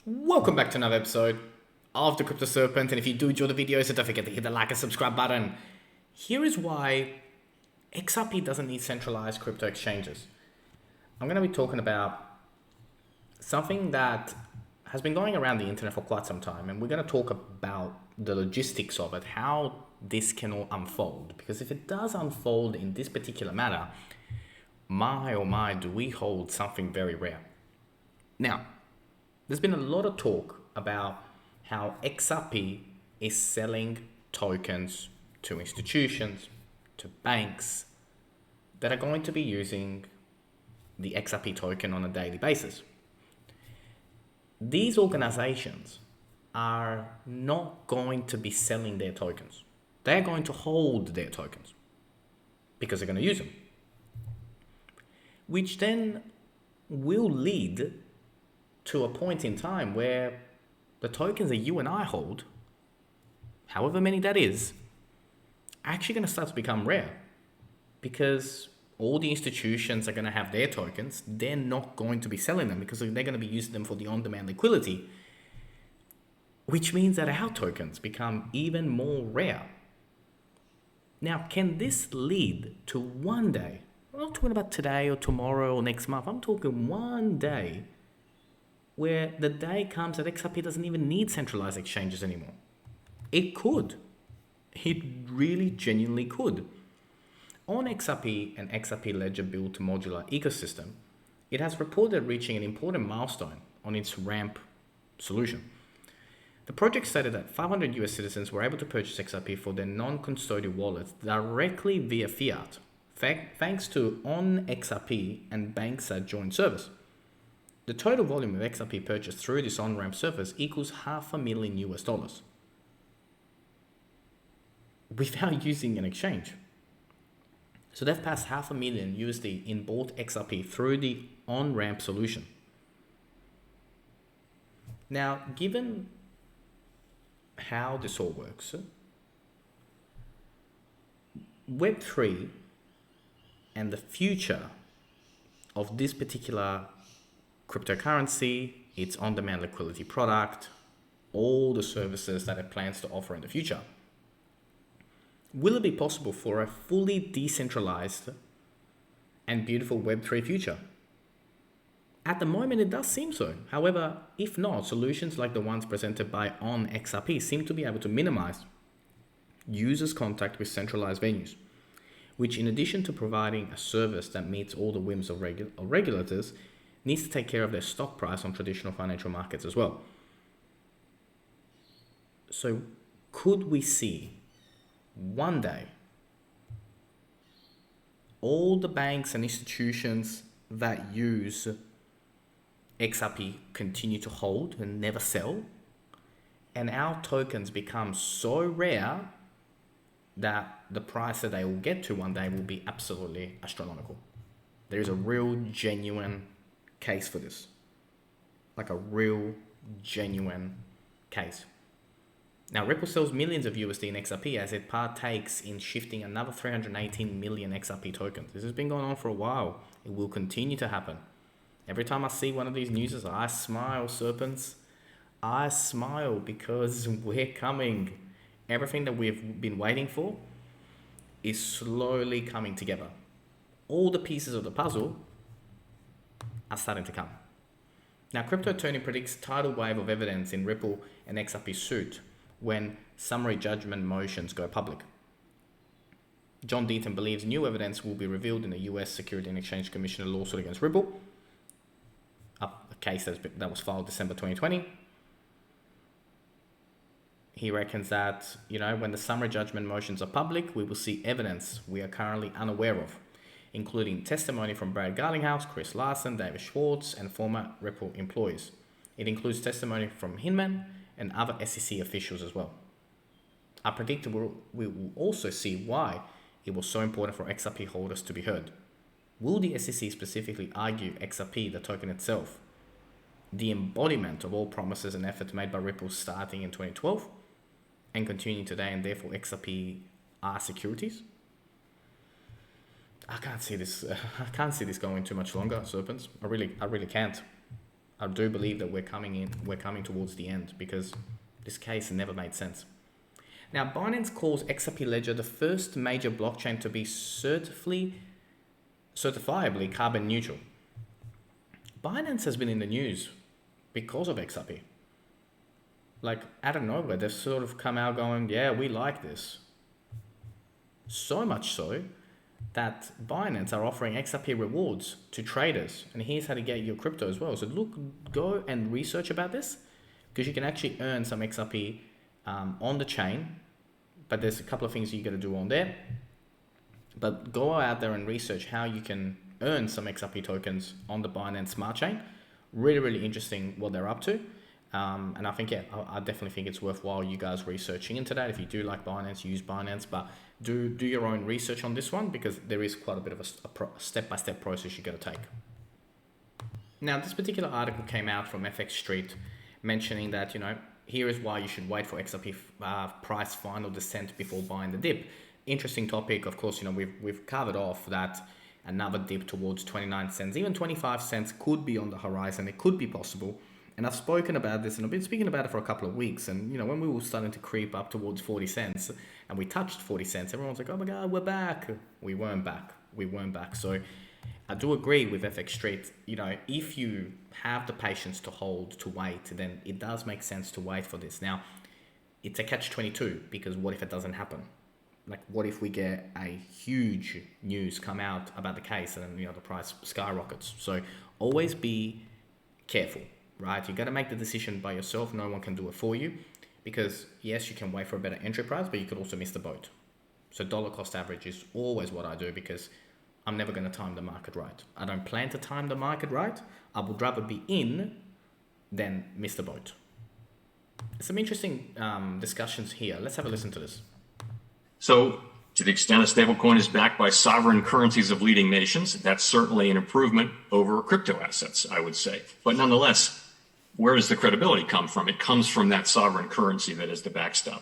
Welcome back to another episode of the Crypto Serpent, and if you do enjoy the videos, don't forget to hit the like and subscribe button. Here is why XRP doesn't need centralized crypto exchanges. I'm going to be talking about something that has been going around the internet for quite some time, and we're going to talk about the logistics of it, how this can all unfold. Because if it does unfold in this particular matter, my oh my, do we hold something very rare. Now, there's been a lot of talk about how XRP is selling tokens to institutions, to banks that are going to be using the XRP token on a daily basis. These organizations are not going to be selling their tokens. They're going to hold their tokens because they're going to use them, which then will lead to a point in time where the tokens that you and I hold, however many that is, are actually going to start to become rare, because all the institutions are going to have their tokens. They're not going to be selling them because they're going to be using them for the on-demand liquidity, which means that our tokens become even more rare. Now, can this lead to one day, I'm not talking about today or tomorrow or next month, I'm talking one day, where the day comes that XRP doesn't even need centralized exchanges anymore? It could. It really genuinely could. On XRP and XRP Ledger built modular ecosystem, it has reported reaching an important milestone on its ramp solution. The project stated that 500 US citizens were able to purchase XRP for their non-custodial wallets directly via fiat, thanks to on XRP and Banxa joint service. The total volume of XRP purchased through this on-ramp service equals $500,000 US without using an exchange. So they've passed $500,000 USD in bought XRP through the on-ramp solution. Now, given how this all works, Web3 and the future of this particular cryptocurrency, its on-demand liquidity product, all the services that it plans to offer in the future, will it be possible for a fully decentralized and beautiful Web3 future? At the moment, it does seem so. However, if not, solutions like the ones presented by On XRP seem to be able to minimize users' contact with centralized venues, which, in addition to providing a service that meets all the whims of regulators, needs to take care of their stock price on traditional financial markets as well. So could we see one day all the banks and institutions that use XRP continue to hold and never sell, and our tokens become so rare that the price that they will get to one day will be absolutely astronomical? There is a real genuine case for this, like a real genuine case. Now, Ripple sells millions of USD in XRP as it partakes in shifting another 318 million XRP tokens. This has been going on for a while. It will continue to happen. Every time I see one of these news, I smile, serpents. I smile because we're coming. Everything that we've been waiting for is slowly coming together. All the pieces of the puzzle are starting to come. Now, Crypto Tony predicts tidal wave of evidence in Ripple and XRP suit when summary judgment motions go public. John Deaton believes new evidence will be revealed in the US Security and Exchange Commission lawsuit against Ripple, a case that was filed December 2020. He reckons that, when the summary judgment motions are public, we will see evidence we are currently unaware of, including testimony from Brad Garlinghouse, Chris Larson, David Schwartz, and former Ripple employees. It includes testimony from Hinman and other SEC officials as well. I predict we will also see why it was so important for XRP holders to be heard. Will the SEC specifically argue XRP, the token itself, the embodiment of all promises and efforts made by Ripple starting in 2012 and continuing today, and therefore XRP are securities? I can't see this. I can't see this going too much longer, serpents. I really can't. I do believe that we're coming towards the end because this case never made sense. Now, Binance calls XRP Ledger the first major blockchain to be certifiably carbon neutral. Binance has been in the news because of XRP. Like, out of nowhere, they've sort of come out going, yeah, we like this. So much so that Binance are offering XRP rewards to traders. And here's how to get your crypto as well. So go and research about this because you can actually earn some XRP on the chain. But there's a couple of things you got to do on there. But go out there and research how you can earn some XRP tokens on the Binance Smart Chain. Really, really interesting what they're up to. And I think, yeah, I definitely think it's worthwhile you guys researching into that. If you do like Binance, use Binance, but do your own research on this one because there is quite a bit of a step-by-step process you got to take. Now, this particular article came out from FX Street mentioning that, here is why you should wait for XRP price final descent before buying the dip. Interesting topic. Of course, we've covered off that another dip towards 29 cents, even 25 cents could be on the horizon. It could be possible. And I've spoken about this and I've been speaking about it for a couple of weeks. And, when we were starting to creep up towards 40 cents and we touched 40 cents, everyone's like, oh my God, we're back. We weren't back. So I do agree with FX Street. If you have the patience to hold, to wait, then it does make sense to wait for this. Now, it's a catch-22 because what if it doesn't happen? Like, what if we get a huge news come out about the case and, the price skyrockets? So always be careful. Right, you got to make the decision by yourself. No one can do it for you because yes, you can wait for a better entry price, but you could also miss the boat. So dollar cost average is always what I do because I'm never going to time the market right. I don't plan to time the market right. I would rather be in than miss the boat. Some interesting discussions here. Let's have a listen to this. So to the extent a stablecoin is backed by sovereign currencies of leading nations, that's certainly an improvement over crypto assets, I would say. But nonetheless, where does the credibility come from? It comes from that sovereign currency that is the backstop.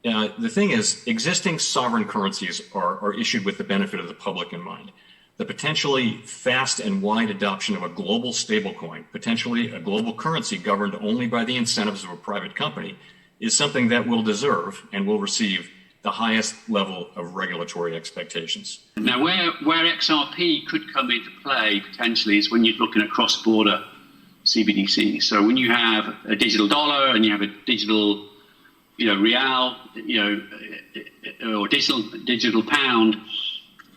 The thing is, existing sovereign currencies are issued with the benefit of the public in mind. The potentially fast and wide adoption of a global stablecoin, potentially a global currency governed only by the incentives of a private company, is something that will deserve and will receive the highest level of regulatory expectations. Now, where XRP could come into play potentially is when you're looking at cross-border CBDCs. So when you have a digital dollar and you have a digital, real, or digital pound,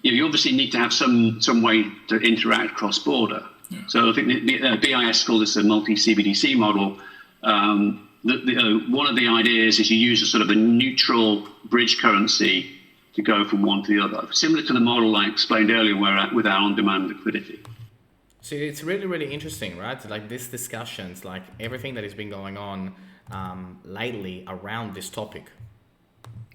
you obviously need to have some way to interact cross-border. Yeah. So I think the BIS call this a multi-CBDC model. One of the ideas is you use a sort of a neutral bridge currency to go from one to the other, similar to the model I explained earlier with our on-demand liquidity. See, it's really, really interesting, right? Like these discussions, like everything that has been going on lately around this topic.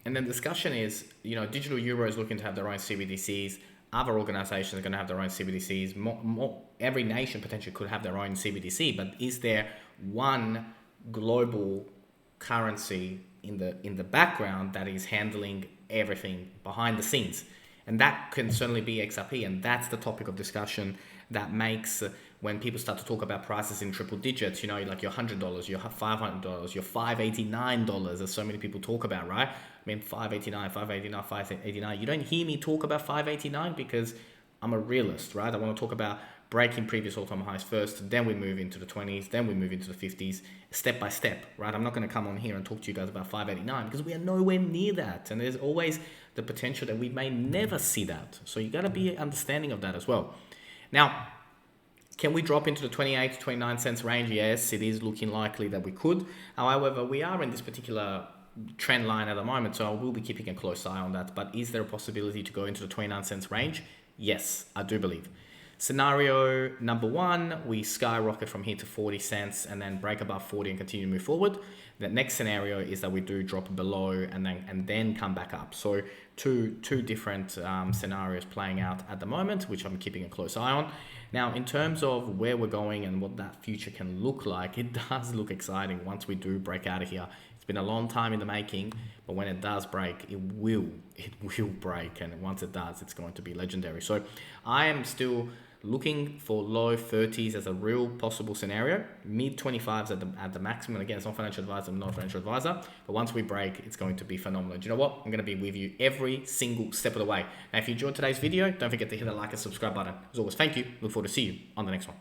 And then the discussion is, Digital Euro is looking to have their own CBDCs. Other organizations are going to have their own CBDCs. Every nation potentially could have their own CBDC, but is there one global currency in the background that is handling everything behind the scenes? And that can certainly be XRP, and that's the topic of discussion that makes when people start to talk about prices in triple digits, like your $100, your $500, your $589, as so many people talk about, right? I mean, 589. You don't hear me talk about 589 because I'm a realist, right? I want to talk about breaking previous all-time highs first, then we move into the 20s, then we move into the 50s, step by step, right? I'm not going to come on here and talk to you guys about 589 because we are nowhere near that. And there's always the potential that we may never see that. So you got to be understanding of that as well. Now, can we drop into the 28 to 29 cents range? Yes, it is looking likely that we could. However, we are in this particular trend line at the moment, so I will be keeping a close eye on that. But is there a possibility to go into the 29 cents range? Yes, I do believe. Scenario number one, we skyrocket from here to 40 cents and then break above 40 and continue to move forward. The next scenario is that we do drop below and then come back up. So two different scenarios playing out at the moment, which I'm keeping a close eye on. Now, in terms of where we're going and what that future can look like, it does look exciting once we do break out of here. It's been a long time in the making, but when it does break, it will break. And once it does, it's going to be legendary. So I am still looking for low 30s as a real possible scenario, mid 25s at the maximum. Again, it's not financial advisor, I'm not a financial advisor, but once we break, it's going to be phenomenal. Do you know what? I'm going to be with you every single step of the way. Now, if you enjoyed today's video, don't forget to hit the like and subscribe button. As always, thank you. Look forward to see you on the next one.